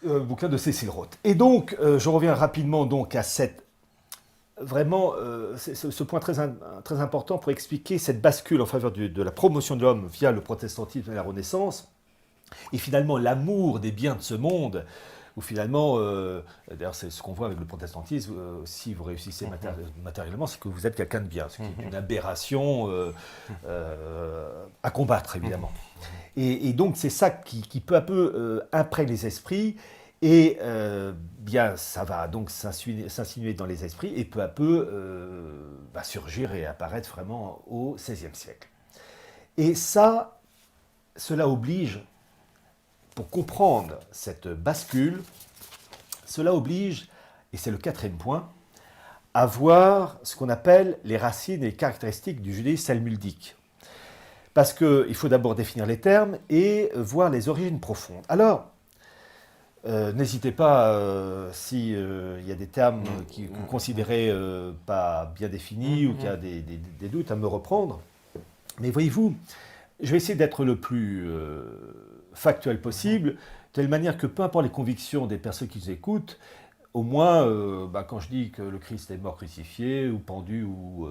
bouquin de Cécile Roth. Et donc, je reviens rapidement donc à cette vraiment ce point très important pour expliquer cette bascule en faveur de la promotion de l'homme via le protestantisme et la Renaissance, et finalement l'amour des biens de ce monde, où finalement, d'ailleurs c'est ce qu'on voit avec le protestantisme, si vous réussissez matériellement, c'est que vous êtes quelqu'un de bien, ce qui est une aberration à combattre évidemment. Et donc c'est ça qui peu à peu imprègne les esprits, et bien ça va donc s'insinuer dans les esprits, et peu à peu va surgir et apparaître vraiment au XVIe siècle. Et ça, cela oblige, pour comprendre cette bascule, cela oblige, et c'est le quatrième point, à voir ce qu'on appelle les racines et les caractéristiques du judaïsme talmudique. Parce qu'il faut d'abord définir les termes et voir les origines profondes. Alors, n'hésitez pas, si y a des termes que vous considérez pas bien définis ou qu'il y a des doutes, à me reprendre. Mais voyez-vous, je vais essayer d'être le plus factuel possible, de telle manière que peu importe les convictions des personnes qui nous écoutent, au moins, quand je dis que le Christ est mort crucifié, ou pendu, ou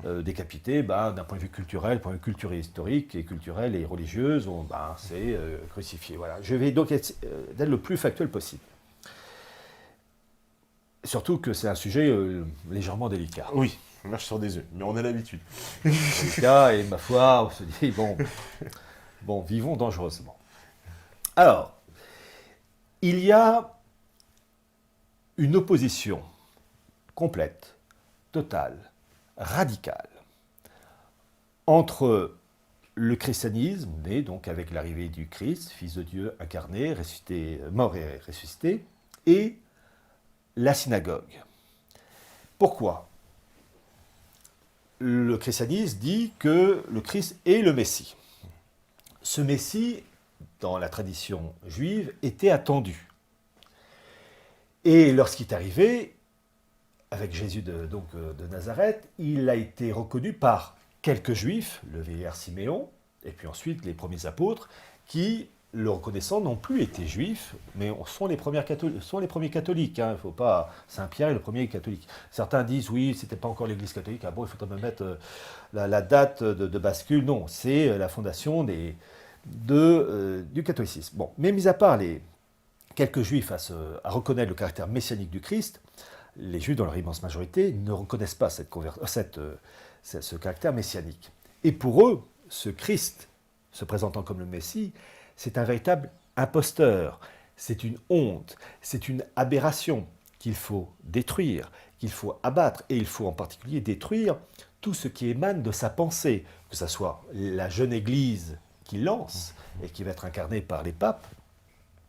décapité, d'un point de vue culturel, point de vue culturel historique, et culturel et religieuse, c'est crucifié. Voilà. Je vais donc être le plus factuel possible. Surtout que c'est un sujet légèrement délicat. Oui, on marche sur des œufs, mais on a l'habitude. Délicat, et ma foi, on se dit, bon, vivons dangereusement. Alors, il y a une opposition complète, totale, radicale, entre le christianisme, né donc avec l'arrivée du Christ, Fils de Dieu incarné, ressuscité, mort et ressuscité, et la synagogue. Pourquoi ? Le christianisme dit que le Christ est le Messie. Ce Messie, dans la tradition juive, était attendu. Et lorsqu'il est arrivé, avec Jésus de Nazareth, il a été reconnu par quelques juifs, le vieillard Siméon, et puis ensuite les premiers apôtres, qui, le reconnaissant, n'ont plus été juifs, mais sont les premiers catholiques. Il ne faut pas... Saint-Pierre est le premier catholique. Certains disent, oui, c'était pas encore l'Église catholique, il faut me mettre la date de bascule. Non, c'est la fondation du catholicisme. Bon, mais mis à part les quelques juifs à reconnaître le caractère messianique du Christ, les juifs, dans leur immense majorité, ne reconnaissent pas ce caractère messianique. Et pour eux, ce Christ, se présentant comme le Messie, c'est un véritable imposteur, c'est une honte, c'est une aberration qu'il faut détruire, qu'il faut abattre, et il faut en particulier détruire tout ce qui émane de sa pensée, que ce soit la jeune Église qu'il lance et qui va être incarnée par les papes,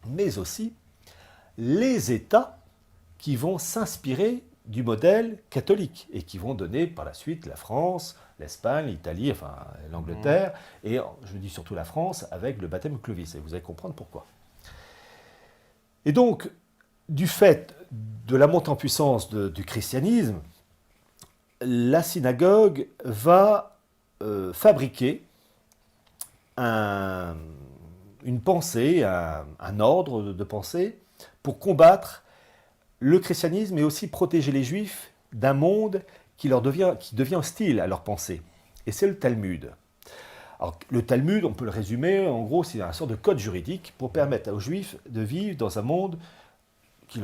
mais aussi les États qui vont s'inspirer du modèle catholique et qui vont donner par la suite la France, l'Espagne, l'Italie, enfin l'Angleterre, et je dis surtout la France avec le baptême de Clovis, et vous allez comprendre pourquoi. Et donc, du fait de la montée en puissance du christianisme, la synagogue va fabriquer une pensée, un ordre de pensée pour combattre le christianisme et aussi protéger les juifs d'un monde qui devient hostile à leur pensée. Et c'est le Talmud. Alors, le Talmud, on peut le résumer, en gros, c'est un sorte de code juridique pour permettre aux juifs de vivre dans un monde qui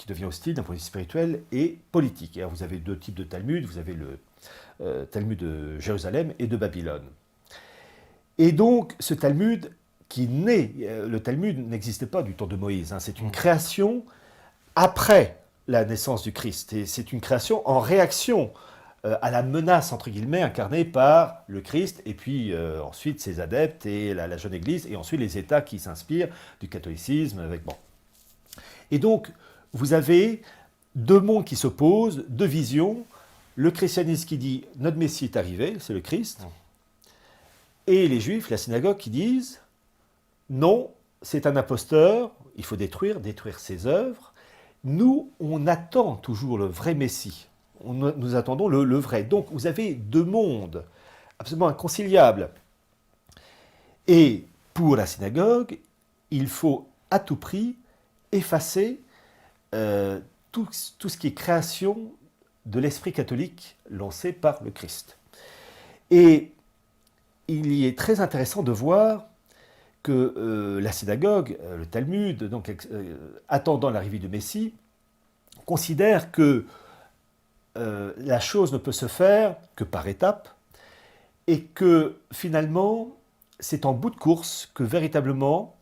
devient hostile d'un point de vue spirituel et politique. Et alors, vous avez deux types de Talmud, vous avez le Talmud de Jérusalem et de Babylone. Et donc, ce Talmud qui naît, le Talmud n'existait pas du temps de Moïse, c'est une création après la naissance du Christ, et c'est une création en réaction à la menace, entre guillemets, incarnée par le Christ, et puis ensuite ses adeptes et la jeune Église, et ensuite les États qui s'inspirent du catholicisme. Et donc, vous avez deux mondes qui s'opposent, deux visions, le christianisme qui dit « notre Messie est arrivé, c'est le Christ », et les Juifs, la synagogue, qui disent « non, c'est un imposteur, il faut détruire ses œuvres ». Nous, on attend toujours le vrai Messie. Nous attendons le vrai. Donc, vous avez deux mondes absolument inconciliables. Et pour la synagogue, il faut à tout prix effacer tout ce qui est création de l'esprit catholique lancé par le Christ. Et il y est très intéressant de voir que la synagogue, le Talmud, donc, attendant l'arrivée du Messie, considère que la chose ne peut se faire que par étapes et que finalement, c'est en bout de course que véritablement,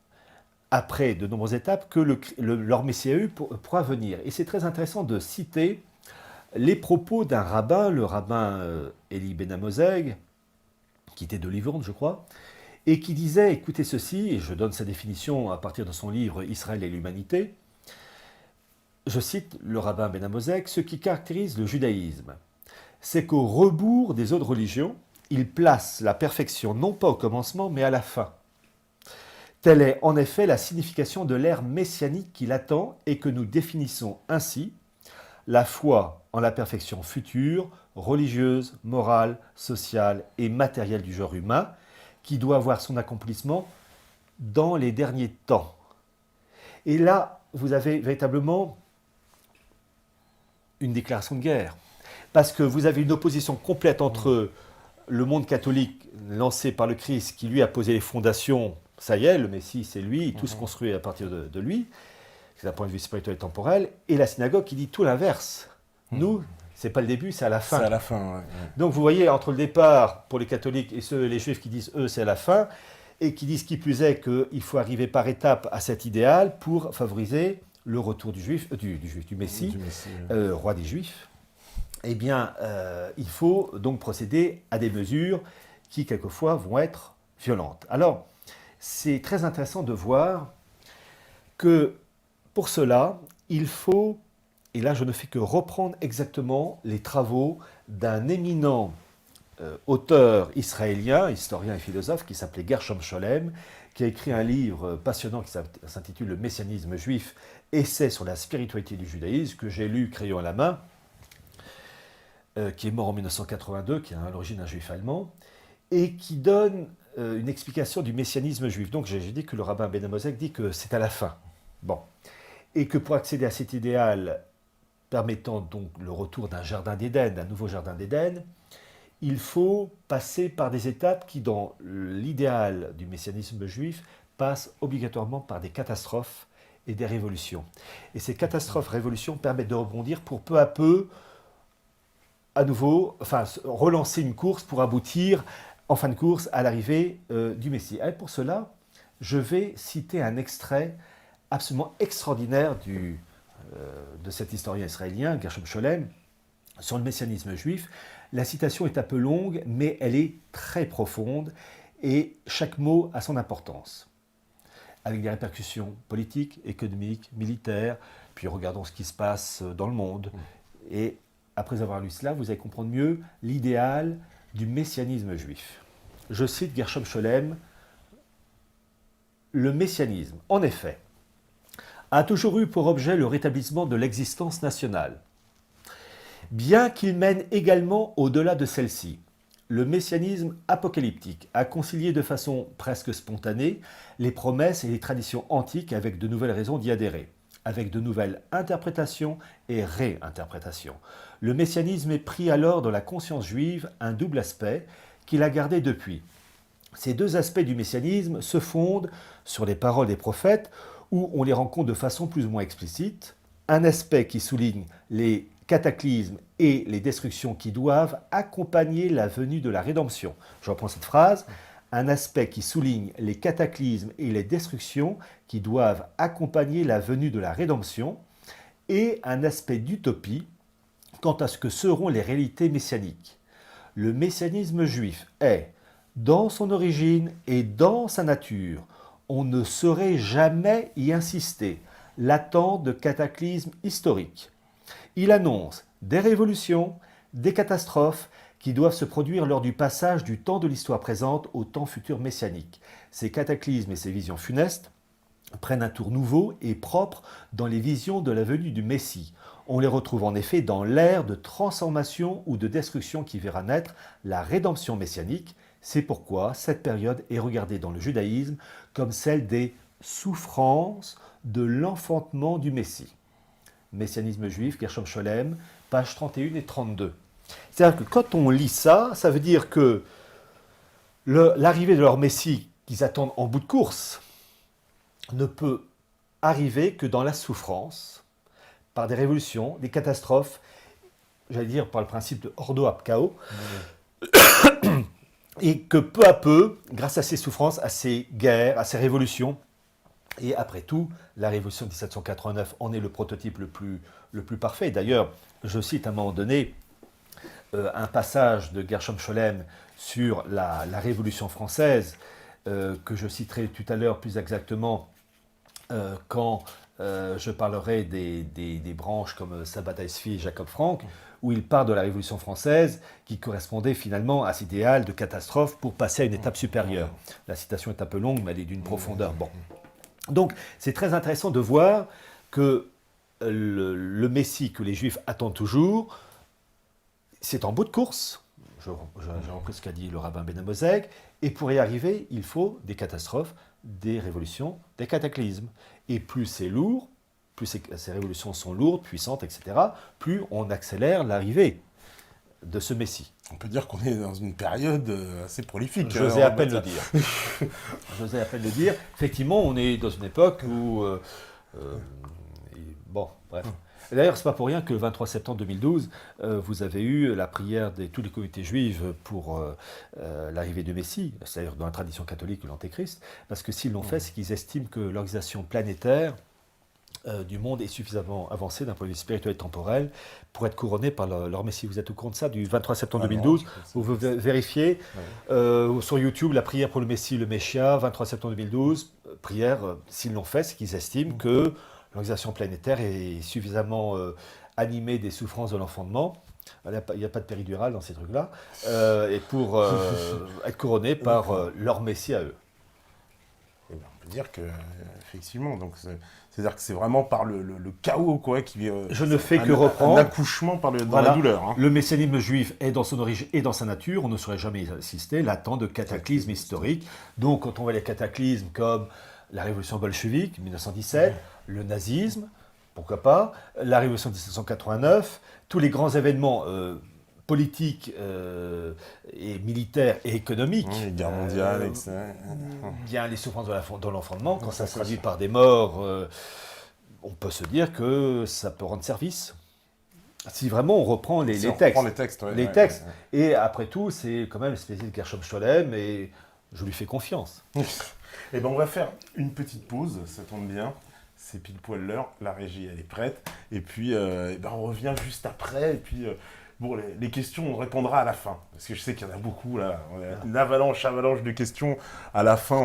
après de nombreuses étapes, que leur Messie pourra venir. Et c'est très intéressant de citer les propos d'un rabbin, le rabbin Eli Ben Amozeg, qui était de Livourne, je crois, et qui disait, écoutez ceci, et je donne sa définition à partir de son livre Israël et l'humanité, je cite le rabbin Ben Amozeg, ce qui caractérise le judaïsme, c'est qu'au rebours des autres religions, il place la perfection non pas au commencement, mais à la fin. Telle est en effet la signification de l'ère messianique qui l'attend et que nous définissons ainsi la foi en la perfection future, religieuse, morale, sociale et matérielle du genre humain, qui doit avoir son accomplissement dans les derniers temps. Et là, vous avez véritablement une déclaration de guerre, parce que vous avez une opposition complète entre le monde catholique lancé par le Christ, qui lui a posé les fondations, ça y est, le Messie c'est lui, tout se construit à partir de lui, c'est d'un point de vue spirituel et temporel, et la synagogue qui dit tout l'inverse. Nous, c'est pas le début, c'est à la fin. C'est à la fin, ouais. Donc vous voyez, entre le départ pour les catholiques et les juifs qui disent eux c'est à la fin, et qui disent qui plus est qu'il faut arriver par étapes à cet idéal pour favoriser le retour du Messie, roi des Juifs, eh bien, il faut donc procéder à des mesures qui, quelquefois, vont être violentes. Alors, c'est très intéressant de voir que, pour cela, il faut, et là je ne fais que reprendre exactement les travaux d'un éminent auteur israélien, historien et philosophe, qui s'appelait Gershom Scholem, qui a écrit un livre passionnant qui s'intitule « Le messianisme juif, essai sur la spiritualité du judaïsme », que j'ai lu crayon à la main, qui est mort en 1982, qui est à l'origine un juif allemand, et qui donne une explication du messianisme juif. Donc j'ai dit que le rabbin Ben Amozeg dit que c'est à la fin. Bon. Et que pour accéder à cet idéal, permettant donc le retour d'un jardin d'Éden, d'un nouveau jardin d'Éden, il faut passer par des étapes qui, dans l'idéal du messianisme juif, passent obligatoirement par des catastrophes et des révolutions. Et ces catastrophes, révolutions permettent de rebondir pour peu à peu, à nouveau, relancer une course pour aboutir, en fin de course, à l'arrivée du Messie. Et pour cela, je vais citer un extrait absolument extraordinaire de cet historien israélien, Gershom Scholem, sur le messianisme juif. La citation est un peu longue, mais elle est très profonde et chaque mot a son importance, avec des répercussions politiques, économiques, militaires, puis regardons ce qui se passe dans le monde. Et après avoir lu cela, vous allez comprendre mieux l'idéal du messianisme juif. Je cite Gershom Scholem, « Le messianisme, en effet, a toujours eu pour objet le rétablissement de l'existence nationale. Bien qu'il mène également au-delà de celle-ci, le messianisme apocalyptique a concilié de façon presque spontanée les promesses et les traditions antiques avec de nouvelles raisons d'y adhérer, avec de nouvelles interprétations et réinterprétations. Le messianisme est pris alors dans la conscience juive un double aspect qu'il a gardé depuis. Ces deux aspects du messianisme se fondent sur les paroles des prophètes où on les rencontre de façon plus ou moins explicite, un aspect qui souligne les cataclysmes et les destructions qui doivent accompagner la venue de la rédemption. Je reprends cette phrase. Un aspect qui souligne les cataclysmes et les destructions qui doivent accompagner la venue de la rédemption, et un aspect d'utopie quant à ce que seront les réalités messianiques. Le messianisme juif est, dans son origine et dans sa nature, on ne saurait jamais y insister, l'attente de cataclysmes historiques. Il annonce des révolutions, des catastrophes qui doivent se produire lors du passage du temps de l'histoire présente au temps futur messianique. Ces cataclysmes et ces visions funestes prennent un tour nouveau et propre dans les visions de la venue du Messie. On les retrouve en effet dans l'ère de transformation ou de destruction qui verra naître la rédemption messianique. C'est pourquoi cette période est regardée dans le judaïsme comme celle des souffrance de l'enfantement du Messie. Messianisme juif, Gershom Scholem, pages 31 et 32. C'est-à-dire que quand on lit ça, ça veut dire que l'arrivée de leur Messie qu'ils attendent en bout de course ne peut arriver que dans la souffrance, par des révolutions, des catastrophes, j'allais dire par le principe de ordo ab chao, et que peu à peu, grâce à ces souffrances, à ces guerres, à ces révolutions, et après tout, la révolution de 1789 en est le prototype le plus parfait. D'ailleurs, je cite à un moment donné un passage de Gershom Scholem sur la Révolution française, que je citerai tout à l'heure plus exactement quand je parlerai des branches comme Sabbatai Tzvi et Jacob Frank, où il parle de la Révolution française qui correspondait finalement à cet idéal de catastrophe pour passer à une étape supérieure. La citation est un peu longue, mais elle est d'une profondeur. Bon. Donc, c'est très intéressant de voir que le Messie que les Juifs attendent toujours, c'est en bout de course. J'ai repris ce qu'a dit le rabbin Ben Amozeg. Et pour y arriver, il faut des catastrophes, des révolutions, des cataclysmes. Et plus c'est lourd, plus ces révolutions sont lourdes, puissantes, etc., plus on accélère l'arrivée de ce Messie. On peut dire qu'on est dans une période assez prolifique. J'osais à peine le dire. J'osais à peine le dire. Effectivement, on est dans une époque où... bon, bref. D'ailleurs, ce n'est pas pour rien que le 23 septembre 2012, vous avez eu la prière de toutes les communautés juives pour l'arrivée du Messie, c'est-à-dire dans la tradition catholique de l'Antéchrist, parce que s'ils l'ont fait, c'est qu'ils estiment que l'organisation planétaire du monde est suffisamment avancée d'un point de vue spirituel et temporel pour être couronné par leur Messie. Vous êtes au courant de ça, du 23 septembre 2012, vous vérifiez sur YouTube la prière pour le Messie, le Messia, 23 septembre 2012, prière, s'ils l'ont fait, c'est qu'ils estiment que l'organisation planétaire est suffisamment animée des souffrances de l'enfantement. Il n'y a pas de péridurale dans ces trucs-là. Et pour être couronné par leur Messie à eux. Et ben, on peut dire que, effectivement, donc c'est-à-dire que c'est vraiment par le chaos quoi, qui je ne fais que reprendre. Un accouchement dans la douleur. Hein. Le messianisme juif est dans son origine et dans sa nature. On ne saurait jamais assister là tant de cataclysmes historiques. Donc, quand on voit les cataclysmes comme la révolution bolchevique, 1917, le nazisme, pourquoi pas, la révolution de 1789, tous les grands événements politiques et militaires et économiques. Les guerres mondiales, etc. Bien les souffrances de l'enfantement, quand ça se traduit par des morts, on peut se dire que ça peut rendre service. Si vraiment on reprend les textes. Les textes. Et après tout, c'est quand même spécial de Gershom Scholem et je lui fais confiance. Et ben on va faire une petite pause, ça tombe bien. C'est pile poil l'heure, la régie elle est prête. Et puis on revient juste après. Et puis bon, les questions on répondra à la fin. Parce que je sais qu'il y en a beaucoup là. Une avalanche de questions. À la fin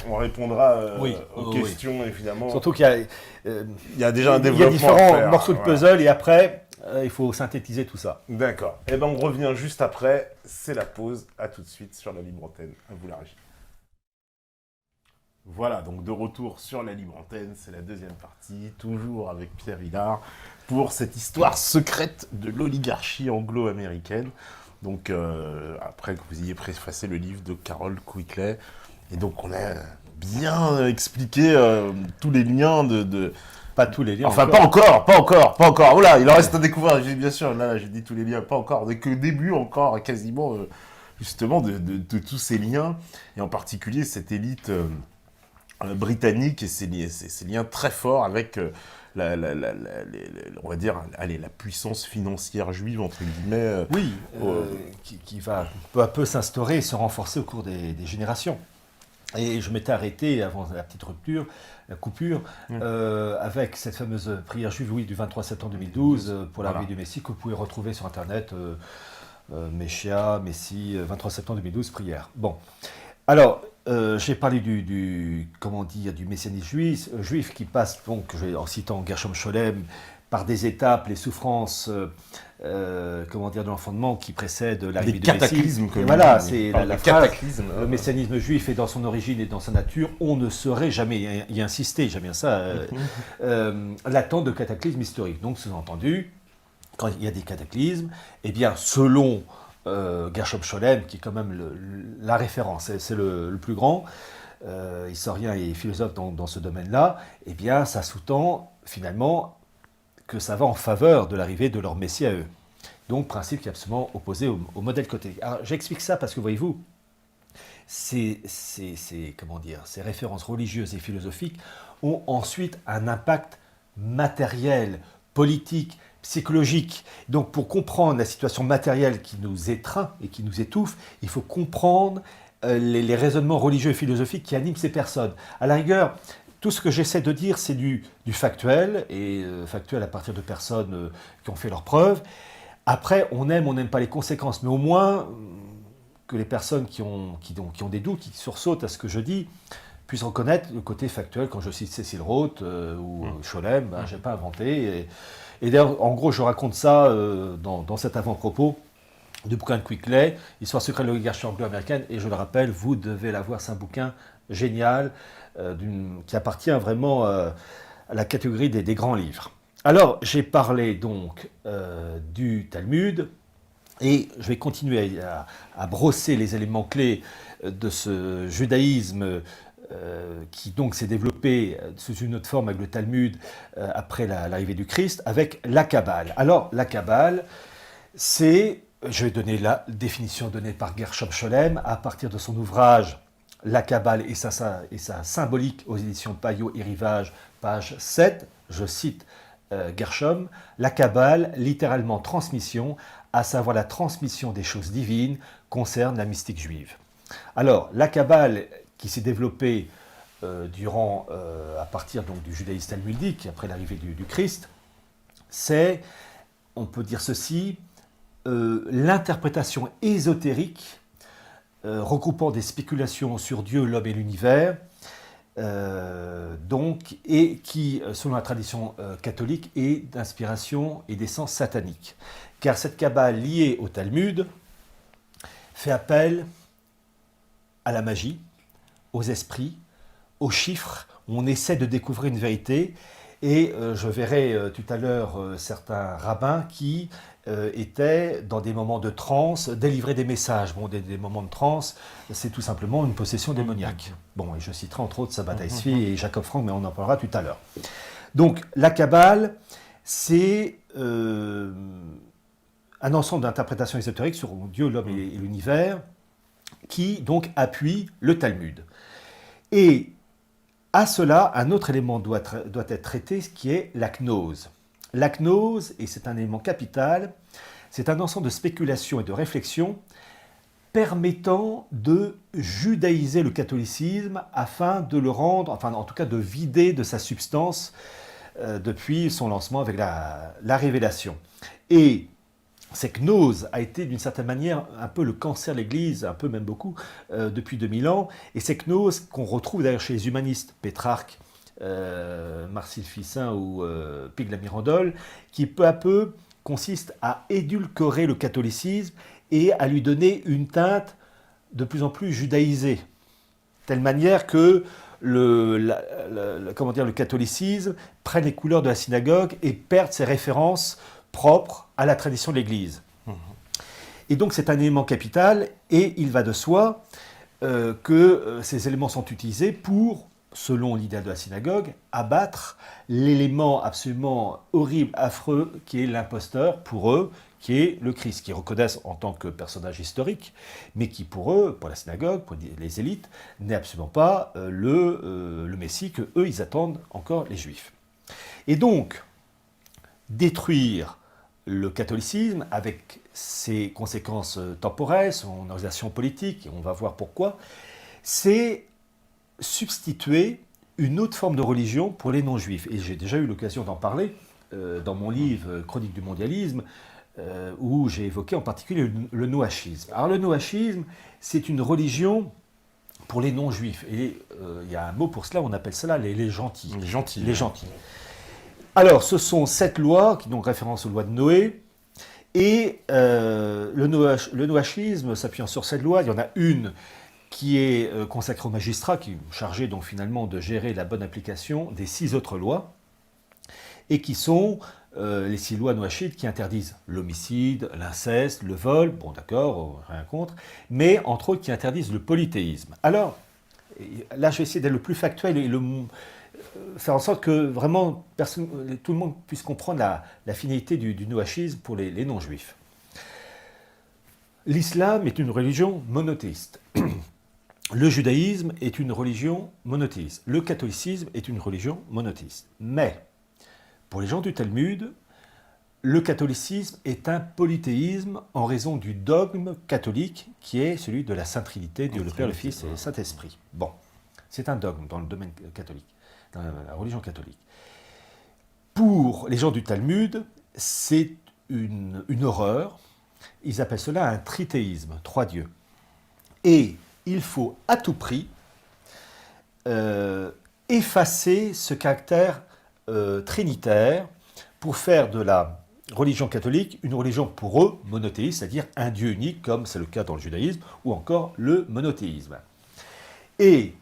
on répondra aux questions évidemment. Surtout qu'il y a déjà un développement. Il y a différents morceaux de puzzle et après il faut synthétiser tout ça. D'accord. Et ben on revient juste après. C'est la pause. À tout de suite sur la libre antenne. À vous la régie. Voilà, donc de retour sur la libre antenne, c'est la deuxième partie, toujours avec Pierre Hillard, pour cette histoire secrète de l'oligarchie anglo-américaine. Donc, après que vous ayez préfacé le livre de Carol Quigley, et donc on a bien expliqué tous les liens de... Pas tous les liens. Enfin, pas encore. Oula, il en reste à découvrir, bien sûr, là j'ai dit tous les liens, pas encore, dès que le début encore, quasiment, justement, de tous ces liens, et en particulier cette élite... britannique et ses liens très forts avec on va dire la puissance financière juive entre guillemets. Oui, qui va peu à peu s'instaurer et se renforcer au cours des générations. Et je m'étais arrêté avant la petite rupture, la coupure, avec cette fameuse prière juive du 23 septembre 2012 pour l'arrivée du Messie que vous pouvez retrouver sur internet. Messia, Messie, 23 septembre 2012, prière. Bon, alors. J'ai parlé du messianisme juif qui passe, donc, en citant Gershom Scholem, par des étapes, les souffrances de l'enfantement qui précèdent l'arrivée du Messie. Cataclysme, voilà, c'est la phrase. Le messianisme juif est dans son origine et dans sa nature. On ne saurait jamais y insister, j'aime bien ça, l'attente de cataclysmes historiques. Donc, sous-entendu, quand il y a des cataclysmes, eh bien, selon Gershom Scholem, qui est quand même la référence, c'est le plus grand, historiens et philosophes dans ce domaine-là, eh bien, ça sous-tend finalement que ça va en faveur de l'arrivée de leur Messie à eux. Donc, principe qui est absolument opposé au modèle catholique. Alors, j'explique ça parce que, voyez-vous, comment dire, ces références religieuses et philosophiques ont ensuite un impact matériel, politique, psychologique. Donc, pour comprendre la situation matérielle qui nous étreint et qui nous étouffe, il faut comprendre les raisonnements religieux et philosophiques qui animent ces personnes. À la rigueur, tout ce que j'essaie de dire, c'est du factuel, et factuel à partir de personnes qui ont fait leurs preuves. Après, on n'aime pas les conséquences, mais au moins que les personnes qui ont des doutes, qui sursautent à ce que je dis, puissent reconnaître le côté factuel. Quand je cite Cécile Roth ou Scholem, je n'ai pas inventé. Et d'ailleurs, en gros, je raconte ça dans cet avant-propos du bouquin de Quickley, Histoire secrète de l'oligarchie anglo-américaine, et je le rappelle, vous devez l'avoir, c'est un bouquin génial, qui appartient vraiment à la catégorie des grands livres. Alors, j'ai parlé donc du Talmud, et je vais continuer à brosser les éléments clés de ce judaïsme qui donc s'est développé sous une autre forme avec le Talmud après l'arrivée du Christ, avec la Kabbale. Alors, la Kabbale, c'est, je vais donner la définition donnée par Gershom Scholem à partir de son ouvrage La Kabbale et sa symbolique aux éditions Payot et Rivage, page 7, je cite Gershom, la Kabbale, littéralement transmission, à savoir la transmission des choses divines, concerne la mystique juive. Alors, la Kabbale qui s'est développée à partir donc, du judaïsme talmudique, après l'arrivée du Christ, c'est, on peut dire ceci, l'interprétation ésotérique regroupant des spéculations sur Dieu, l'homme et l'univers, et qui, selon la tradition catholique, est d'inspiration et d'essence satanique. Car cette Kabbale liée au Talmud fait appel à la magie, aux esprits, aux chiffres, où on essaie de découvrir une vérité. Et je verrai tout à l'heure certains rabbins qui étaient dans des moments de transe, délivrer des messages. Bon, des moments de transe, c'est tout simplement une possession démoniaque. Bon, et je citerai entre autres Sabbatai Tzvi et Jacob Frank, mais on en parlera tout à l'heure. Donc, la Kabbale, c'est un ensemble d'interprétations ésotériques sur Dieu, l'homme et l'univers, qui donc appuie le Talmud. Et à cela, un autre élément doit être traité, ce qui est la gnose. La gnose, et c'est un élément capital, c'est un ensemble de spéculations et de réflexions permettant de judaïser le catholicisme afin de le rendre, enfin en tout cas de vider de sa substance depuis son lancement avec la révélation. Et cette gnose a été d'une certaine manière un peu le cancer de l'Église, un peu même beaucoup, depuis 2000 ans. Et cette gnose qu'on retrouve d'ailleurs chez les humanistes, Pétrarque, Marcille Ficin ou Pig la Mirandole, qui peu à peu consiste à édulcorer le catholicisme et à lui donner une teinte de plus en plus judaïsée. De telle manière que le catholicisme prenne les couleurs de la synagogue et perde ses références propre à la tradition de l'Église. Et donc c'est un élément capital, et il va de soi que ces éléments sont utilisés pour, selon l'idéal de la synagogue, abattre l'élément absolument horrible, affreux, qui est l'imposteur pour eux, qui est le Christ, qu'ils reconnaissent en tant que personnage historique, mais qui pour eux, pour la synagogue, pour les élites, n'est absolument pas le Messie que eux ils attendent encore, les Juifs. Et donc, détruire le catholicisme, avec ses conséquences temporelles, son organisation politique, et on va voir pourquoi, c'est substituer une autre forme de religion pour les non-juifs. Et j'ai déjà eu l'occasion d'en parler dans mon livre « Chronique du mondialisme », où j'ai évoqué en particulier le noachisme. Alors le noachisme, c'est une religion pour les non-juifs. Et il y a un mot pour cela, on appelle cela les gentils. Les gentils. Les gentils. Alors, ce sont 7 lois qui donnent référence aux lois de Noé. Et le noachisme, s'appuyant sur cette loi, il y en a une qui est consacrée aux magistrats, qui est chargé donc finalement de gérer la bonne application des 6 autres lois, et qui sont les 6 lois noachites qui interdisent l'homicide, l'inceste, le vol, bon d'accord, rien contre, mais entre autres qui interdisent le polythéisme. Alors, et là je vais essayer d'être le plus factuel et faire en sorte que vraiment tout le monde puisse comprendre la finalité du noachisme pour les non-juifs. L'islam est une religion monothéiste. Le judaïsme est une religion monothéiste. Le catholicisme est une religion monothéiste. Mais, pour les gens du Talmud, le catholicisme est un polythéisme en raison du dogme catholique qui est celui de la Sainte Trinité, Dieu le Père, le Fils et le Saint-Esprit. Bon, c'est un dogme dans le domaine catholique, dans la religion catholique. Pour les gens du Talmud, c'est une horreur. Ils appellent cela un trithéisme, 3 dieux. Et il faut à tout prix effacer ce caractère trinitaire pour faire de la religion catholique une religion pour eux monothéiste, c'est-à-dire un Dieu unique, comme c'est le cas dans le judaïsme, ou encore le monothéisme. Et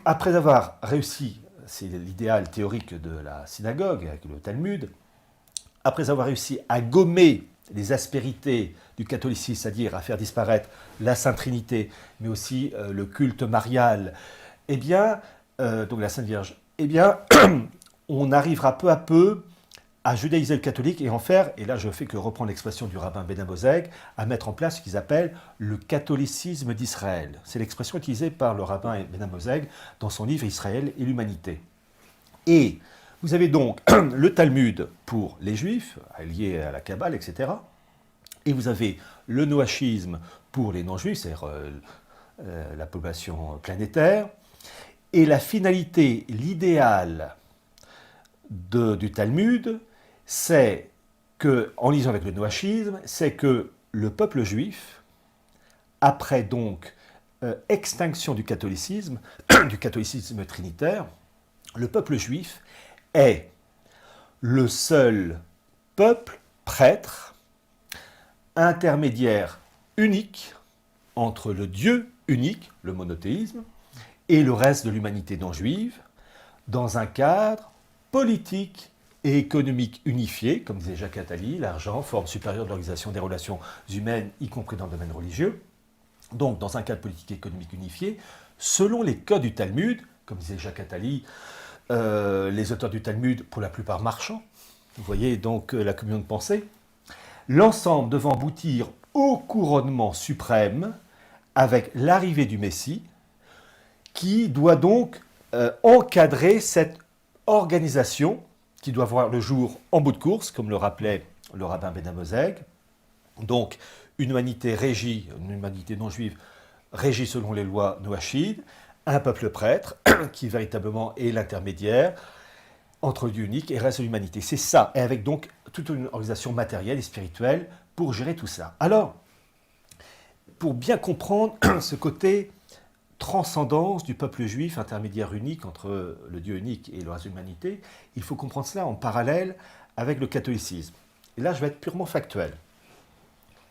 après avoir réussi, c'est l'idéal théorique de la synagogue avec le Talmud, après avoir réussi à gommer les aspérités du catholicisme, c'est-à-dire à faire disparaître la Sainte Trinité, mais aussi le culte marial, eh bien, donc la Sainte Vierge, eh bien, on arrivera peu à peu à judaïser le catholique et en faire, et là je fais que reprendre l'expression du rabbin Ben Amozeg, à mettre en place ce qu'ils appellent le catholicisme d'Israël. C'est l'expression utilisée par le rabbin Ben Amozeg dans son livre Israël et l'humanité. Et vous avez donc le Talmud pour les Juifs, lié à la Kabbale, etc. Et vous avez le noachisme pour les non-juifs, c'est-à-dire la population planétaire. Et la finalité, l'idéal du Talmud, c'est que, en lisant avec le noachisme, c'est que le peuple juif, après donc extinction du catholicisme trinitaire, le peuple juif est le seul peuple prêtre, intermédiaire unique entre le Dieu unique, le monothéisme, et le reste de l'humanité non juive, dans un cadre politique et économique unifié, comme disait Jacques Attali, l'argent, forme supérieure de l'organisation des relations humaines, y compris dans le domaine religieux. Donc, dans un cadre politique et économique unifié, selon les codes du Talmud, comme disait Jacques Attali, les auteurs du Talmud, pour la plupart marchands, vous voyez donc la communion de pensée, l'ensemble devant aboutir au couronnement suprême avec l'arrivée du Messie, qui doit donc encadrer cette organisation qui doit voir le jour en bout de course, comme le rappelait le rabbin Ben Amozeg. Donc, une humanité non juive régie selon les lois noachides, un peuple prêtre qui véritablement est l'intermédiaire entre Dieu unique et le reste de l'humanité. C'est ça, et avec donc toute une organisation matérielle et spirituelle pour gérer tout ça. Alors, pour bien comprendre ce côté transcendance du peuple juif, intermédiaire unique entre le Dieu unique et le reste de l'humanité, il faut comprendre cela en parallèle avec le catholicisme. Et là, je vais être purement factuel.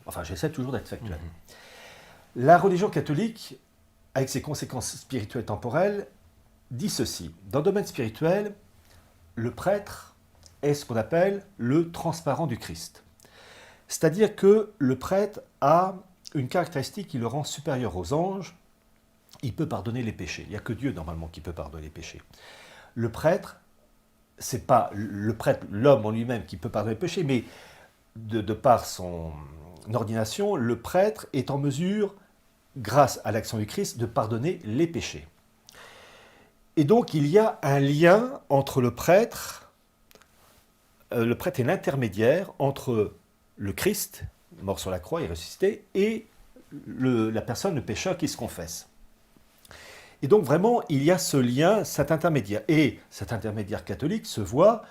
Enfin, j'essaie toujours d'être factuel. La religion catholique, avec ses conséquences spirituelles temporelles, dit ceci. Dans le domaine spirituel, le prêtre est ce qu'on appelle le transparent du Christ. C'est-à-dire que le prêtre a une caractéristique qui le rend supérieur aux anges. Il peut pardonner les péchés. Il n'y a que Dieu, normalement, qui peut pardonner les péchés. Le prêtre, c'est pas le prêtre, l'homme en lui-même, qui peut pardonner les péchés, mais de par son ordination, le prêtre est en mesure, grâce à l'action du Christ, de pardonner les péchés. Et donc, il y a un lien entre le prêtre est l'intermédiaire entre le Christ, mort sur la croix et ressuscité, et la personne, le pécheur qui se confesse. Et donc vraiment, il y a ce lien, cet intermédiaire. Et cet intermédiaire catholique se voit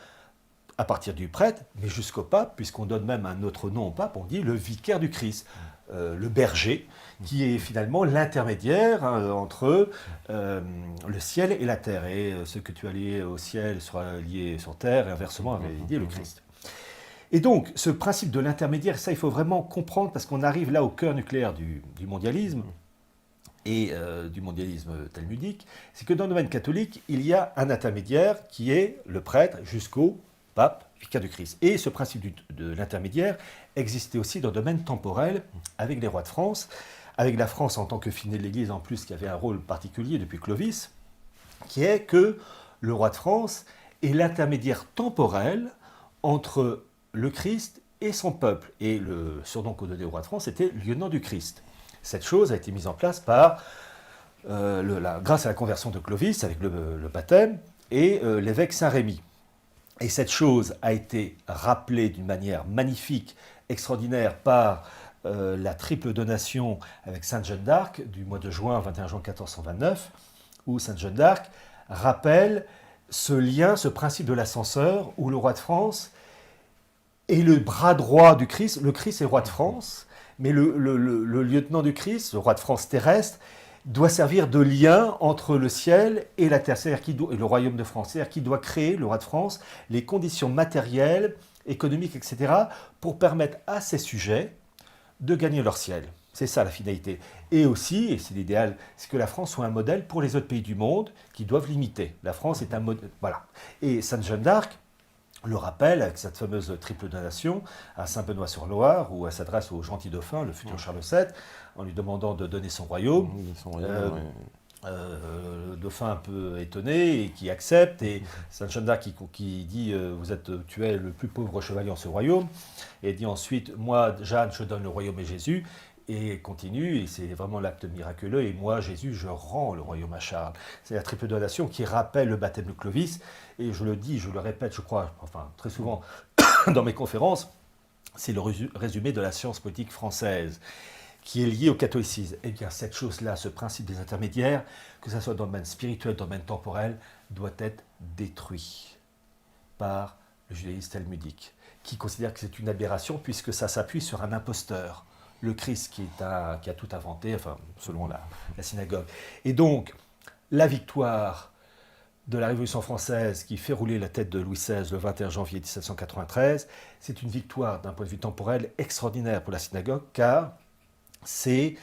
à partir du prêtre, mais jusqu'au pape, puisqu'on donne même un autre nom au pape, on dit le vicaire du Christ, le berger, qui est finalement l'intermédiaire entre le ciel et la terre. Et ce que tu as lié au ciel sera lié sur terre, et inversement avait dit le Christ. Et donc, ce principe de l'intermédiaire, ça, il faut vraiment comprendre, parce qu'on arrive là au cœur nucléaire du mondialisme, et du mondialisme talmudique, c'est que dans le domaine catholique, il y a un intermédiaire qui est le prêtre jusqu'au pape, vicaire du Christ. Et ce principe de l'intermédiaire existait aussi dans le domaine temporel avec les rois de France, avec la France en tant que fine de l'Église en plus, qui avait un rôle particulier depuis Clovis, qui est que le roi de France est l'intermédiaire temporel entre le Christ et son peuple. Et le surnom qu'on donnait au roi de France était lieutenant du Christ. Cette chose a été mise en place grâce à la conversion de Clovis avec le baptême et l'évêque Saint-Rémy. Et cette chose a été rappelée d'une manière magnifique, extraordinaire par la triple donation avec Sainte Jeanne d'Arc du mois de juin, 21 juin 1429, où Sainte Jeanne d'Arc rappelle ce lien, ce principe de l'ascenseur, où le roi de France est le bras droit du Christ. Le Christ est roi de France, mais le lieutenant du Christ, le roi de France terrestre, doit servir de lien entre le ciel et la terre, et le royaume de France. C'est-à-dire qu'il doit créer, le roi de France, les conditions matérielles, économiques, etc., pour permettre à ses sujets de gagner leur ciel. C'est ça la finalité. Et aussi, et c'est l'idéal, c'est que la France soit un modèle pour les autres pays du monde qui doivent l'imiter. La France est un modèle. Voilà. Et Sainte Jeanne d'Arc le rappelle avec cette fameuse triple donation à Saint-Benoît-sur-Loire, où elle s'adresse au gentil dauphin, le futur Charles VII, en lui demandant de donner son royaume. Le dauphin un peu étonné et qui accepte, et Sainte Jeanne d'Arc qui dit tu es le plus pauvre chevalier en ce royaume, et dit ensuite moi Jeanne je donne le royaume à Jésus, et continue, et c'est vraiment l'acte miraculeux, et moi Jésus je rends le royaume à Charles. C'est la triple donation qui rappelle le baptême de Clovis, et je le dis, je le répète, je crois, enfin très souvent dans mes conférences, c'est le résumé de la science politique française qui est lié au catholicisme. Eh bien, cette chose-là, ce principe des intermédiaires, que ce soit dans le domaine spirituel, dans le domaine temporel, doit être détruit par le judaïsme talmudique, qui considère que c'est une aberration puisque ça s'appuie sur un imposteur, le Christ qui a tout inventé, enfin, selon la synagogue. Et donc, la victoire de la Révolution française qui fait rouler la tête de Louis XVI le 21 janvier 1793, c'est une victoire d'un point de vue temporel extraordinaire pour la synagogue, car c'est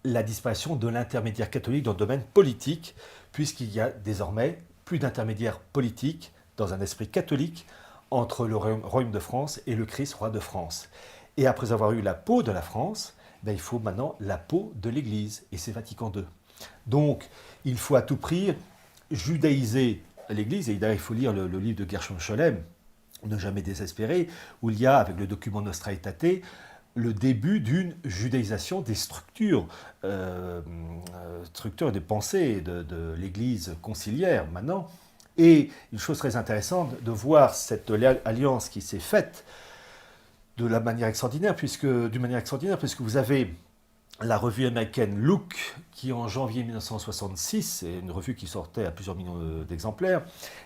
la disparition de l'intermédiaire catholique dans le domaine politique, puisqu'il y a désormais plus d'intermédiaires politiques dans un esprit catholique entre le royaume de France et le Christ, roi de France. Et après avoir eu la peau de la France, il faut maintenant la peau de l'Église, et c'est Vatican II. Donc, il faut à tout prix judaïser l'Église, et d'ailleurs il faut lire le livre de Gershom Scholem, Ne jamais désespérer, où il y a, avec le document Nostra Aetate, le début d'une judaïsation des structures et des pensées de l'Église conciliaire maintenant. Et une chose très intéressante de voir cette alliance qui s'est faite d'une manière extraordinaire, puisque vous avez la revue américaine Look, qui en janvier 1966, c'est une revue qui sortait à plusieurs millions d'exemplaires,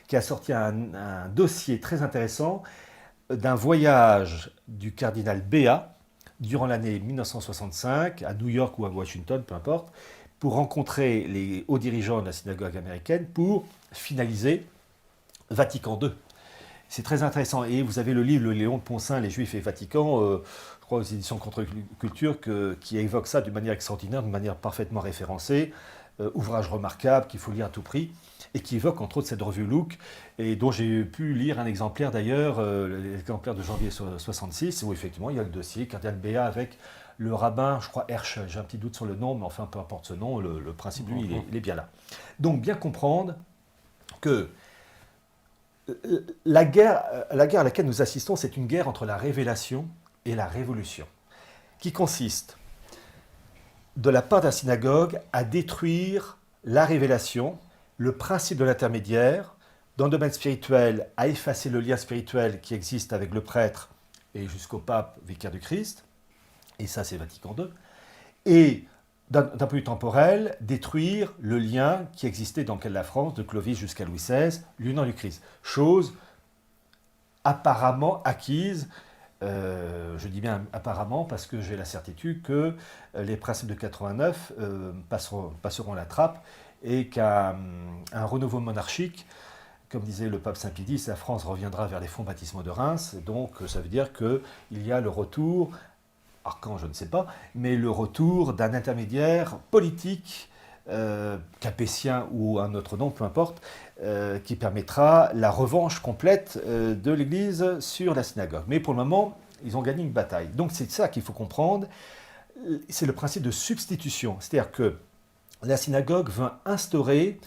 qui a sorti un dossier très intéressant d'un voyage du cardinal Béat, durant l'année 1965, à New York ou à Washington, peu importe, pour rencontrer les hauts dirigeants de la synagogue américaine pour finaliser Vatican II. C'est très intéressant. Et vous avez le livre Le Léon de Poncin, Les Juifs et Vatican, je crois aux éditions Contre-Culture, qui évoque ça d'une manière extraordinaire, d'une manière parfaitement référencée. Ouvrage remarquable qu'il faut lire à tout prix, et qui évoque entre autres cette revue Look, et dont j'ai pu lire un exemplaire d'ailleurs, l'exemplaire de janvier 66, où effectivement il y a le dossier Cardinal Béat avec le rabbin, je crois Herschel, j'ai un petit doute sur le nom, mais enfin peu importe ce nom, le principe lui il est bien là. Donc bien comprendre que la guerre à laquelle nous assistons, c'est une guerre entre la révélation et la révolution, qui consiste de la part de la synagogue à détruire la révélation, le principe de l'intermédiaire, dans le domaine spirituel, à effacer le lien spirituel qui existe avec le prêtre et jusqu'au pape vicaire du Christ, et ça c'est Vatican II, et d'un point de vue temporel, détruire le lien qui existait dans la France, de Clovis jusqu'à Louis XVI, l'union du Christ. Chose apparemment acquise. Je dis bien apparemment parce que j'ai la certitude que les principes de 89 passeront la trappe, et qu'un renouveau monarchique, comme disait le pape Saint Pie X, la France reviendra vers les fonds baptismaux de Reims. Donc ça veut dire qu'il y a le retour, alors quand je ne sais pas, mais le retour d'un intermédiaire politique, capétien ou un autre nom, peu importe, qui permettra la revanche complète de l'Église sur la synagogue. Mais pour le moment, ils ont gagné une bataille. Donc c'est ça qu'il faut comprendre. c'est le principe de substitution. C'est-à-dire que la synagogue va instaurer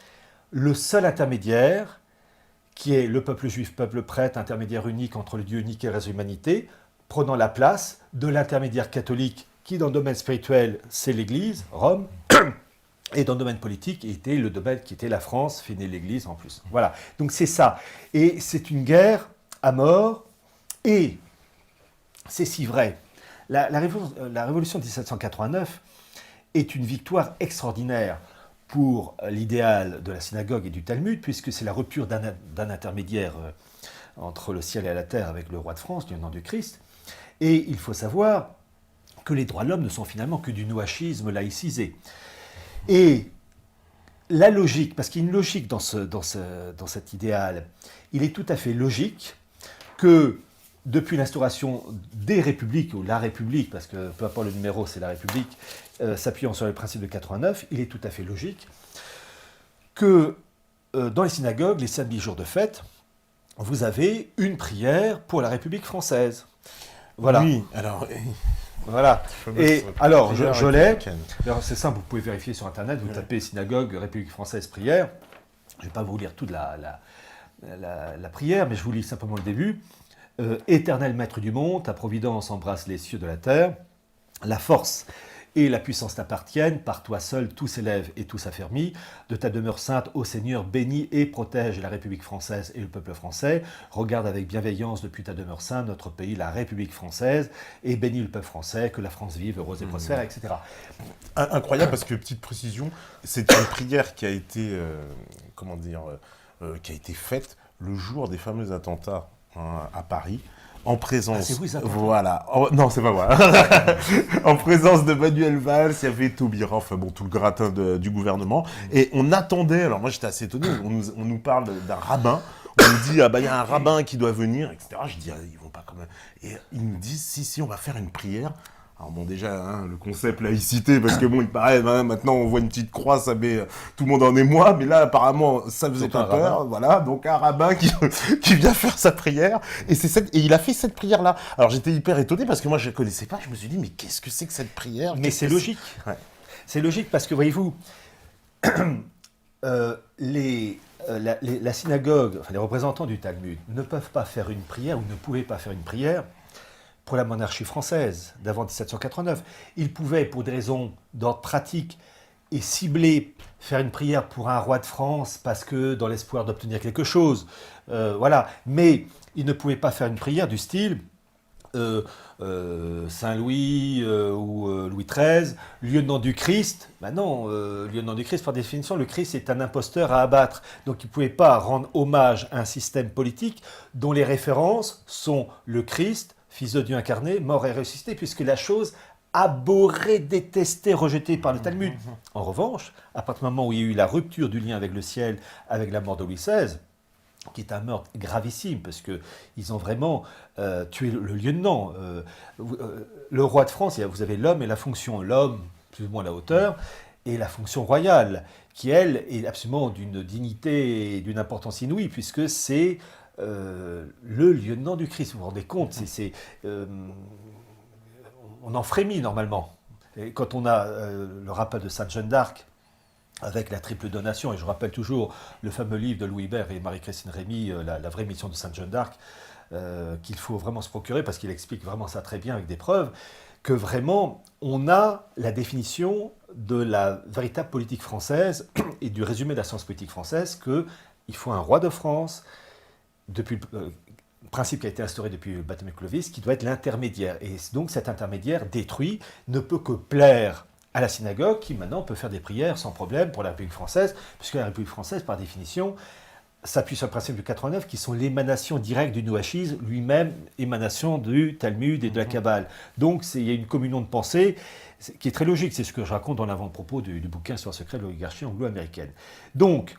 le seul intermédiaire, qui est le peuple juif, peuple prêtre, intermédiaire unique entre le Dieu unique et le reste de l'humanité, prenant la place de l'intermédiaire catholique, qui dans le domaine spirituel, c'est l'Église, Rome, et dans le domaine politique, était le domaine qui était la France, fait né l'Église en plus. Voilà, donc c'est ça. Et c'est une guerre à mort, et c'est si vrai. La révolution de 1789 est une victoire extraordinaire pour l'idéal de la synagogue et du Talmud, puisque c'est la rupture d'un intermédiaire entre le ciel et la terre avec le roi de France, du nom du Christ. Et il faut savoir que les droits de l'homme ne sont finalement que du nouachisme laïcisé. Et la logique, parce qu'il y a une logique dans cet idéal, il est tout à fait logique que depuis l'instauration des républiques, ou la République, parce que peu importe le numéro, c'est la République, s'appuyant sur le principe de 89, il est tout à fait logique que dans les synagogues, les samedis jours de fête, vous avez une prière pour la République française. Voilà. Oui, alors... Voilà. Et alors, je l'ai. C'est simple, vous pouvez vérifier sur Internet, vous tapez synagogue, République française, prière. Je ne vais pas vous lire toute la prière, mais je vous lis simplement le début. Éternel maître du monde, ta providence embrasse les cieux de la terre. La force et la puissance t'appartiennent, par toi seul tout s'élève et tout s'affermit. De ta demeure sainte, ô Seigneur, bénis et protège la République française et le peuple français. Regarde avec bienveillance depuis ta demeure sainte notre pays, la République française, et bénis le peuple français, que la France vive heureuse et prospère, etc. Incroyable, parce que, petite précision, c'est une prière qui a été, qui a été faite le jour des fameux attentats à Paris. En présence, c'est vous, ça, voilà. Non, c'est pas moi. En présence de Manuel Valls, il y avait Taubira, enfin bon, tout le gratin du gouvernement. Et on attendait, alors moi j'étais assez étonné, on nous parle d'un rabbin, on nous dit, ah bah il y a un rabbin qui doit venir, etc. Je dis, ah, ils vont pas quand même. Et ils nous disent, si, on va faire une prière. Alors bon, déjà, le concept laïcité, parce que bon, il paraît, maintenant on voit une petite croix, ça met tout le monde en émoi, mais là, apparemment, ça faisait pas peur. Rabbin. Voilà, donc un rabbin qui vient faire sa prière, et il a fait cette prière-là. Alors j'étais hyper étonné, parce que moi je ne connaissais pas, je me suis dit, mais qu'est-ce que c'est que cette prière? Mais c'est logique. Ouais. C'est logique, parce que voyez-vous, la synagogue, enfin les représentants du Talmud, ne peuvent pas faire une prière, ou ne pouvaient pas faire une prière, pour la monarchie française d'avant 1789. Ils pouvaient, pour des raisons d'ordre pratique et ciblées, faire une prière pour un roi de France parce que dans l'espoir d'obtenir quelque chose. Voilà. Mais ils ne pouvaient pas faire une prière du style Saint-Louis ou Louis XIII, lieutenant du Christ. Ben non, lieutenant du Christ, par définition, le Christ est un imposteur à abattre. Donc ils ne pouvaient pas rendre hommage à un système politique dont les références sont le Christ, Fils de Dieu incarné, mort et ressuscité, puisque la chose abhorrée, détestée, rejetée par le Talmud. En revanche, à partir du moment où il y a eu la rupture du lien avec le ciel, avec la mort de Louis XVI, qui est un meurtre gravissime, parce qu'ils ont vraiment tué le lieutenant. Le roi de France, vous avez l'homme et la fonction. L'homme, plus ou moins à la hauteur, et la fonction royale, qui, elle, est absolument d'une dignité et d'une importance inouïe, puisque c'est le lieutenant du Christ. Vous vous rendez compte, on en frémit normalement. Et quand on a le rappel de Sainte Jeanne d'Arc avec la triple donation, et je rappelle toujours le fameux livre de Louis Hébert et Marie-Christine Rémy, la vraie mission de Sainte Jeanne d'Arc, qu'il faut vraiment se procurer parce qu'il explique vraiment ça très bien avec des preuves, que vraiment on a la définition de la véritable politique française et du résumé de la science politique française, qu'il faut un roi de France, depuis le principe qui a été instauré depuis le baptême de Clovis, qui doit être l'intermédiaire. Et donc cet intermédiaire détruit ne peut que plaire à la synagogue, qui maintenant peut faire des prières sans problème pour la République française, puisque la République française, par définition, s'appuie sur le principe du 89, qui sont l'émanation directe du nouachisme, lui-même émanation du Talmud et de la Kabbale. Donc il y a une communion de pensée qui est très logique. C'est ce que je raconte dans l'avant-propos du bouquin sur le secret de l'oligarchie anglo-américaine. Donc,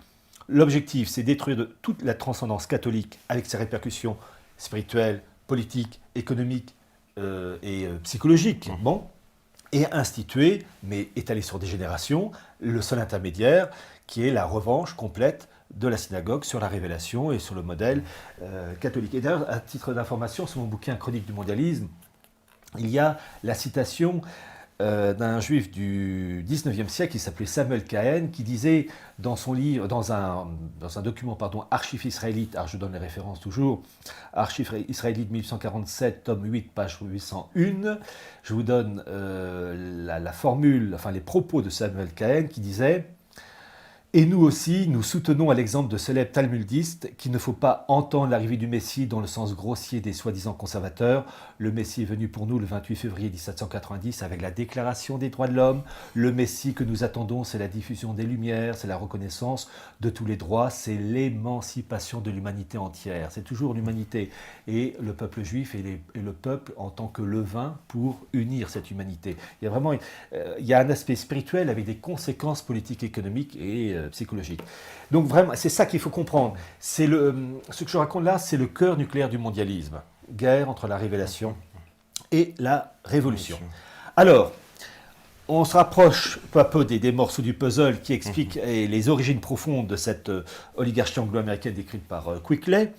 l'objectif, c'est détruire toute la transcendance catholique avec ses répercussions spirituelles, politiques, économiques et psychologiques. Bon, et instituer, mais étalé sur des générations, le seul intermédiaire qui est la revanche complète de la synagogue sur la révélation et sur le modèle catholique. Et d'ailleurs, à titre d'information, sur mon bouquin Chronique du mondialisme, il y a la citation d'un juif du 19e siècle qui s'appelait Samuel Cohen, qui disait dans son livre, dans un document, pardon, Archives israélites, alors je donne les références toujours, Archives israélites 1847, tome 8, page 801, je vous donne la formule, enfin les propos de Samuel Cohen qui disait: et nous aussi, nous soutenons à l'exemple de célèbres talmudistes qu'il ne faut pas entendre l'arrivée du Messie dans le sens grossier des soi-disant conservateurs. Le Messie est venu pour nous le 28 février 1790 avec la Déclaration des droits de l'homme. Le Messie que nous attendons, c'est la diffusion des Lumières, c'est la reconnaissance de tous les droits, c'est l'émancipation de l'humanité entière. C'est toujours l'humanité et le peuple juif et le peuple en tant que levain pour unir cette humanité. Il y a vraiment il y a un aspect spirituel avec des conséquences politiques, économiques et psychologique. Donc vraiment, c'est ça qu'il faut comprendre. Ce que je raconte là, c'est le cœur nucléaire du mondialisme. Guerre entre la révélation et la révolution. Alors, on se rapproche peu à peu des morceaux du puzzle qui expliquent les origines profondes de cette oligarchie anglo-américaine décrite par Quickley.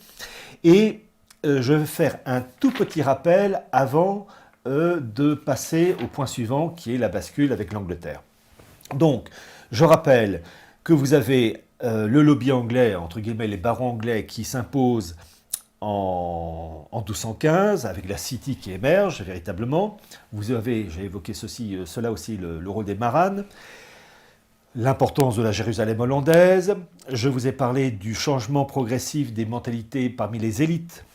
Et je vais faire un tout petit rappel avant de passer au point suivant qui est la bascule avec l'Angleterre. Donc, je rappelle que vous avez le lobby anglais, entre guillemets les barons anglais, qui s'imposent en 1215, avec la City qui émerge véritablement. Vous avez, j'ai évoqué cela aussi, le rôle des maranes, l'importance de la Jérusalem hollandaise. Je vous ai parlé du changement progressif des mentalités parmi les élites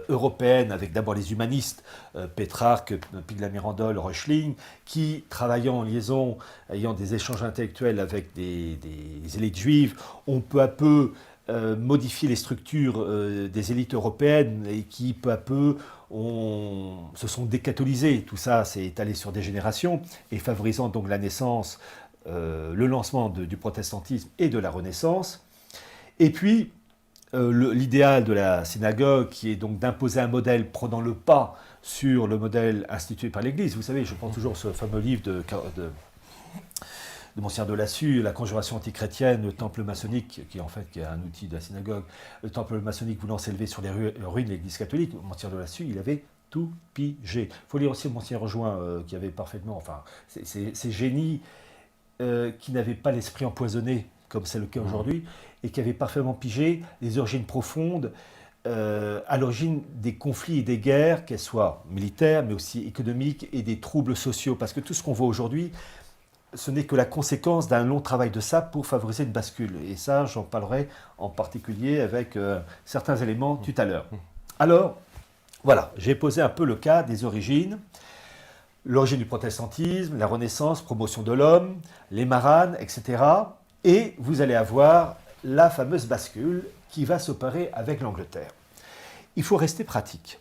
européenne, avec d'abord les humanistes, Pétrarque, Pigla-Mirandol, Reuchlin, qui, travaillant en liaison, ayant des échanges intellectuels avec des élites juives, ont peu à peu modifié les structures des élites européennes et qui, peu à peu, se sont décatholisés. Tout ça s'est étalé sur des générations et favorisant donc la naissance, le lancement du protestantisme et de la Renaissance. Et puis, l'idéal de la synagogue, qui est donc d'imposer un modèle prenant le pas sur le modèle institué par l'Église. Vous savez, je prends toujours ce fameux livre de Monseigneur de Lassus, La conjuration antichrétienne, le temple maçonnique, qui est un outil de la synagogue, le temple maçonnique voulant s'élever sur les ruines de l'Église catholique. Monseigneur de Lassus, il avait tout pigé. Il faut lire aussi Monseigneur Rejoin, qui avait parfaitement, enfin, ces génies qui n'avaient pas l'esprit empoisonné, comme c'est le cas aujourd'hui, et qui avaient parfaitement pigé les origines profondes, à l'origine des conflits et des guerres, qu'elles soient militaires, mais aussi économiques, et des troubles sociaux. Parce que tout ce qu'on voit aujourd'hui, ce n'est que la conséquence d'un long travail de ça pour favoriser une bascule. Et ça, j'en parlerai en particulier avec certains éléments tout à l'heure. Alors, voilà, j'ai posé un peu le cas des origines. L'origine du protestantisme, la Renaissance, promotion de l'homme, les maranes, etc. Et vous allez avoir la fameuse bascule qui va s'opérer avec l'Angleterre. Il faut rester pratique.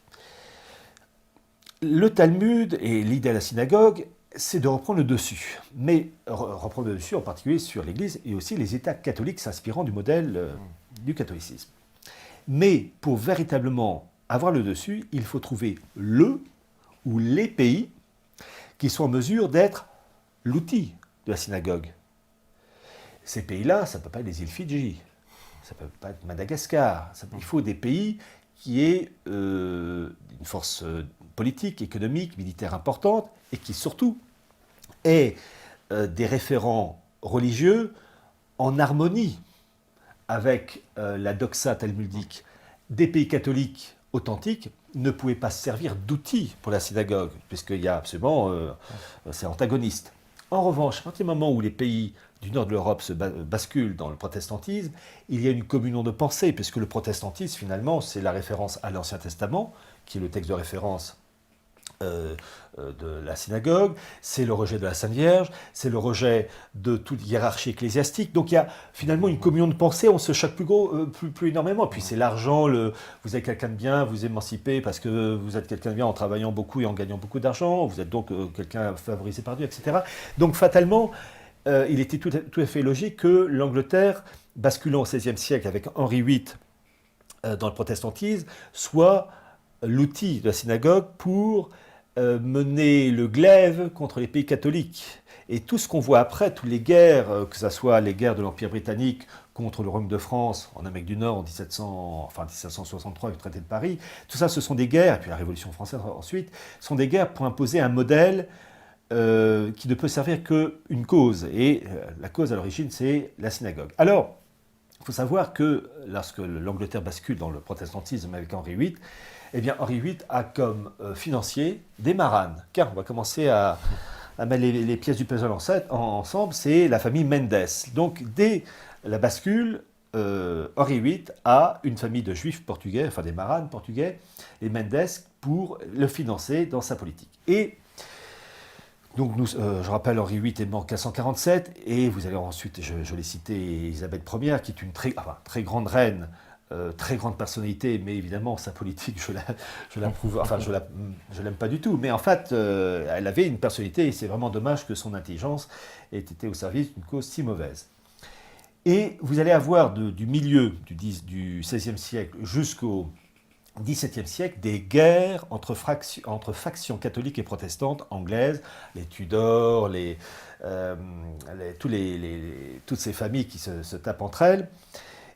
Le Talmud et l'idée de la synagogue, c'est de reprendre le dessus. Mais reprendre le dessus en particulier sur l'Église et aussi les États catholiques s'inspirant du modèle du catholicisme. Mais pour véritablement avoir le dessus, il faut trouver le ou les pays qui sont en mesure d'être l'outil de la synagogue. Ces pays-là, ça ne peut pas être les îles Fidji, ça ne peut pas être Madagascar. Il faut des pays qui aient une force politique, économique, militaire importante et qui surtout aient des référents religieux en harmonie avec la doxa talmudique. Des pays catholiques authentiques ne pouvaient pas se servir d'outils pour la synagogue, puisqu'il y a absolument, c'est antagoniste. En revanche, à partir du moment où les pays du nord de l'Europe se basculent dans le protestantisme, il y a une communion de pensée, puisque le protestantisme, finalement, c'est la référence à l'Ancien Testament, qui est le texte de référence de la synagogue, c'est le rejet de la Sainte Vierge, c'est le rejet de toute hiérarchie ecclésiastique. Donc il y a finalement une communion de pensée, on se choque plus énormément. Puis c'est l'argent, vous êtes quelqu'un de bien, vous émancipez parce que vous êtes quelqu'un de bien en travaillant beaucoup et en gagnant beaucoup d'argent, vous êtes donc quelqu'un favorisé par Dieu, etc. Donc fatalement, il était tout à fait logique que l'Angleterre, basculant au XVIe siècle avec Henri VIII dans le protestantisme, soit l'outil de la synagogue pour mener le glaive contre les pays catholiques. Et tout ce qu'on voit après, toutes les guerres, que ce soit les guerres de l'Empire britannique contre le Royaume de France en Amérique du Nord en 1763 avec le traité de Paris, tout ça ce sont des guerres, et puis la Révolution française ensuite, sont des guerres pour imposer un modèle qui ne peut servir qu'une cause. Et la cause à l'origine, c'est la synagogue. Alors, il faut savoir que lorsque l'Angleterre bascule dans le protestantisme avec Henri VIII, eh bien Henri VIII a comme financier des maranes. Car on va commencer à mettre les pièces du puzzle ensemble, c'est la famille Mendes. Donc dès la bascule, Henri VIII a une famille de juifs portugais, enfin des maranes portugais, les Mendes, pour le financer dans sa politique. Et donc, je rappelle, Henri VIII est mort en 1547, et vous allez ensuite, je l'ai cité, Élisabeth Ier, qui est une très grande reine, très grande personnalité, mais évidemment, sa politique, je l'approuve, enfin, je l'aime pas du tout, mais en fait, elle avait une personnalité, et c'est vraiment dommage que son intelligence ait été au service d'une cause si mauvaise. Et vous allez avoir du milieu du XVIe siècle jusqu'au XVIIe siècle, des guerres entre factions catholiques et protestantes anglaises, les Tudors, toutes ces familles qui se tapent entre elles.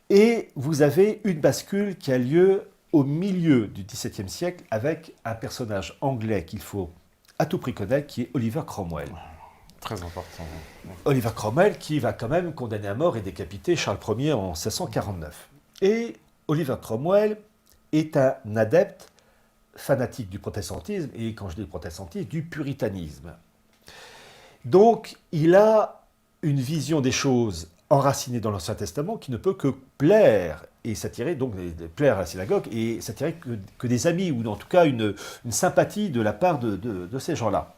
Et vous avez une bascule qui a lieu au milieu du XVIIe siècle avec un personnage anglais qu'il faut à tout prix connaître, qui est Oliver Cromwell. Très important. Oliver Cromwell qui va quand même condamner à mort et décapiter Charles Ier en 1649. Et Oliver Cromwell est un adepte fanatique du protestantisme, et quand je dis protestantisme, du puritanisme. Donc, il a une vision des choses enracinée dans l'Ancien Testament qui ne peut que plaire et s'attirer, donc plaire à la synagogue et s'attirer que des amis, ou en tout cas une sympathie de la part de ces gens-là.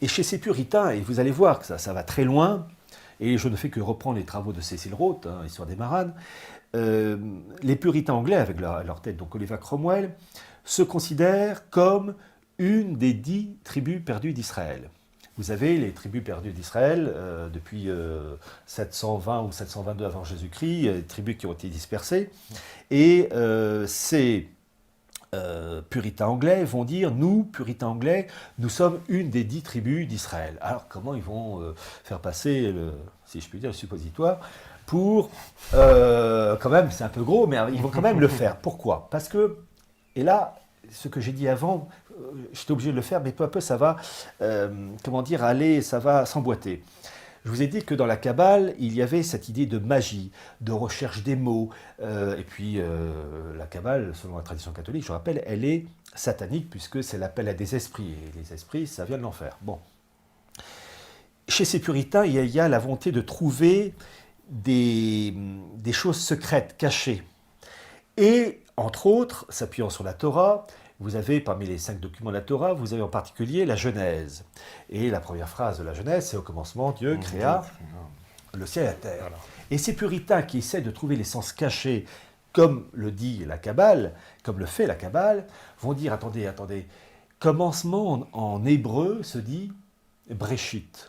Et chez ces puritains, et vous allez voir que ça va très loin, et je ne fais que reprendre les travaux de Cecil Rhodes, Histoire des Maranes, les puritains anglais, avec leur tête, donc Oliver Cromwell, se considèrent comme une des 10 tribus perdues d'Israël. Vous avez les tribus perdues d'Israël depuis 720 ou 722 avant Jésus-Christ, des tribus qui ont été dispersées, et ces puritains anglais vont dire, nous, puritains anglais, nous sommes une des 10 tribus d'Israël. Alors comment ils vont faire passer, si je puis dire, le suppositoire pour, quand même, c'est un peu gros, mais ils vont quand même le faire. Pourquoi? Parce que, et là, ce que j'ai dit avant, j'étais obligé de le faire, mais peu à peu, ça va, ça va s'emboîter. Je vous ai dit que dans la Kabbale, il y avait cette idée de magie, de recherche des mots. Et puis, la Kabbale, selon la tradition catholique, je rappelle, elle est satanique, puisque c'est l'appel à des esprits. Et les esprits, ça vient de l'enfer. Bon. Chez ces puritains, il y a la volonté de trouver des choses secrètes, cachées. Et, entre autres, s'appuyant sur la Torah, vous avez, parmi les 5 documents de la Torah, vous avez en particulier la Genèse. Et la première phrase de la Genèse, c'est « Au commencement, Dieu créa le ciel et la terre voilà. ». Et ces puritains qui essaient de trouver les sens cachés, comme le dit la Kabbale, comme le fait la Kabbale, vont dire « Attendez, commencement en hébreu se dit « Breshit ».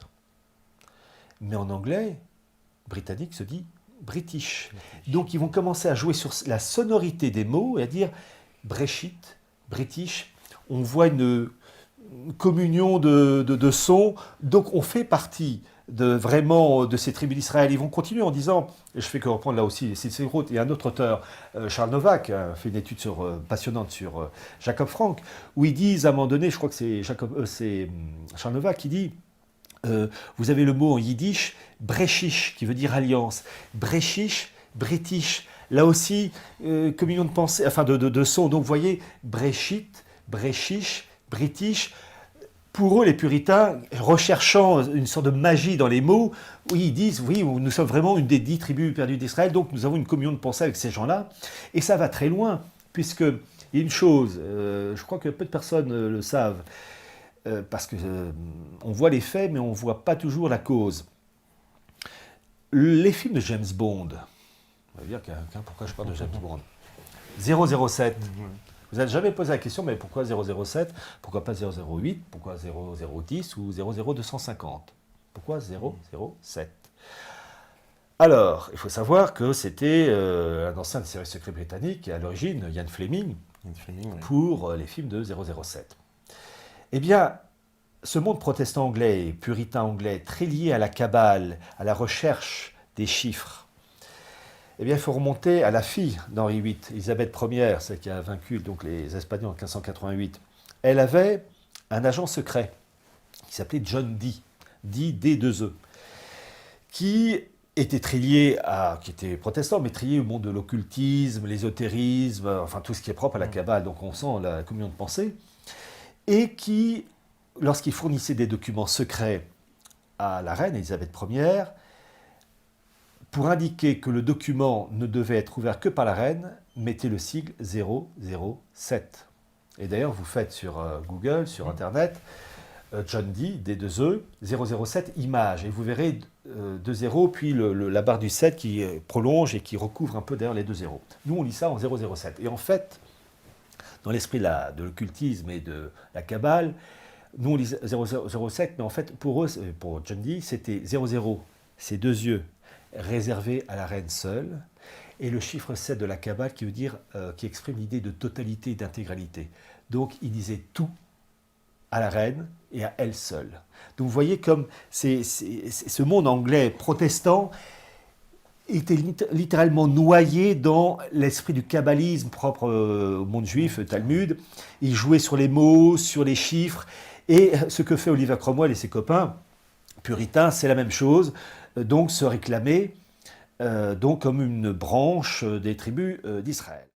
Mais en anglais, britannique se dit « British ». Donc ils vont commencer à jouer sur la sonorité des mots et à dire « Breshit ». British, on voit une communion de sons, donc on fait partie de ces tribus d'Israël. Ils vont continuer en disant, et je fais que reprendre là aussi, Cecil Rhodes et un autre auteur, Charles Novak, a fait une étude passionnante sur Jacob Frank, où ils disent à un moment donné, je crois que c'est Charles Novak qui dit, vous avez le mot en yiddish, Brechish, qui veut dire alliance, Brechish, British. Là aussi, communion de pensée, enfin de sons. Donc vous voyez, Breshit, Breschish, British. Pour eux, les puritains, recherchant une sorte de magie dans les mots, oui, ils disent, oui, nous sommes vraiment une des 10 tribus perdues d'Israël, donc nous avons une communion de pensée avec ces gens-là. Et ça va très loin, puisque il y a une chose, je crois que peu de personnes le savent, parce qu'on voit les faits, mais on ne voit pas toujours la cause. Les films de James Bond, on va dire pourquoi je parle de James Bond. 007. Vous n'avez jamais posé la question, mais pourquoi 007? Pourquoi pas 008? Pourquoi 0010 ou 00250? Pourquoi 007? Alors, il faut savoir que c'était un ancien des services secrets britanniques, à l'origine, Ian Fleming, pour les films de 007. Eh bien, ce monde protestant anglais, puritain anglais, très lié à la Kabbale, à la recherche des chiffres, eh bien, il faut remonter à la fille d'Henri VIII, Élisabeth Ier, celle qui a vaincu donc, les Espagnols en 1588. Elle avait un agent secret qui s'appelait John Dee, dit D2E, qui était très lié qui était protestant, mais très lié au monde de l'occultisme, l'ésotérisme, enfin tout ce qui est propre à la Kabbale, donc on sent la communion de pensée, et qui, lorsqu'il fournissait des documents secrets à la reine Élisabeth Ier, pour indiquer que le document ne devait être ouvert que par la reine, mettait le sigle 007. Et d'ailleurs, vous faites sur Google, sur Internet, John Dee, D2E, 007 images, et vous verrez 2 zéros, puis la barre du 7 qui prolonge et qui recouvre un peu derrière les 2 zéros. Nous, on lit ça en 007. Et en fait, dans l'esprit de l'occultisme et de la Kabbale, nous, on lit 007, mais en fait, pour eux, pour John Dee, c'était 00, c'est 2 yeux, réservés à la reine seule, et le chiffre 7 de la Kabbale qui veut dire, qui exprime l'idée de totalité et d'intégralité. Donc, il disait tout à la reine et à elle seule. Donc vous voyez comme ce monde anglais protestant était littéralement noyé dans l'esprit du kabbalisme propre au monde juif, Talmud. Il jouait sur les mots, sur les chiffres, et ce que fait Oliver Cromwell et ses copains puritains, c'est la même chose, donc se réclamer donc comme une branche des tribus d'Israël.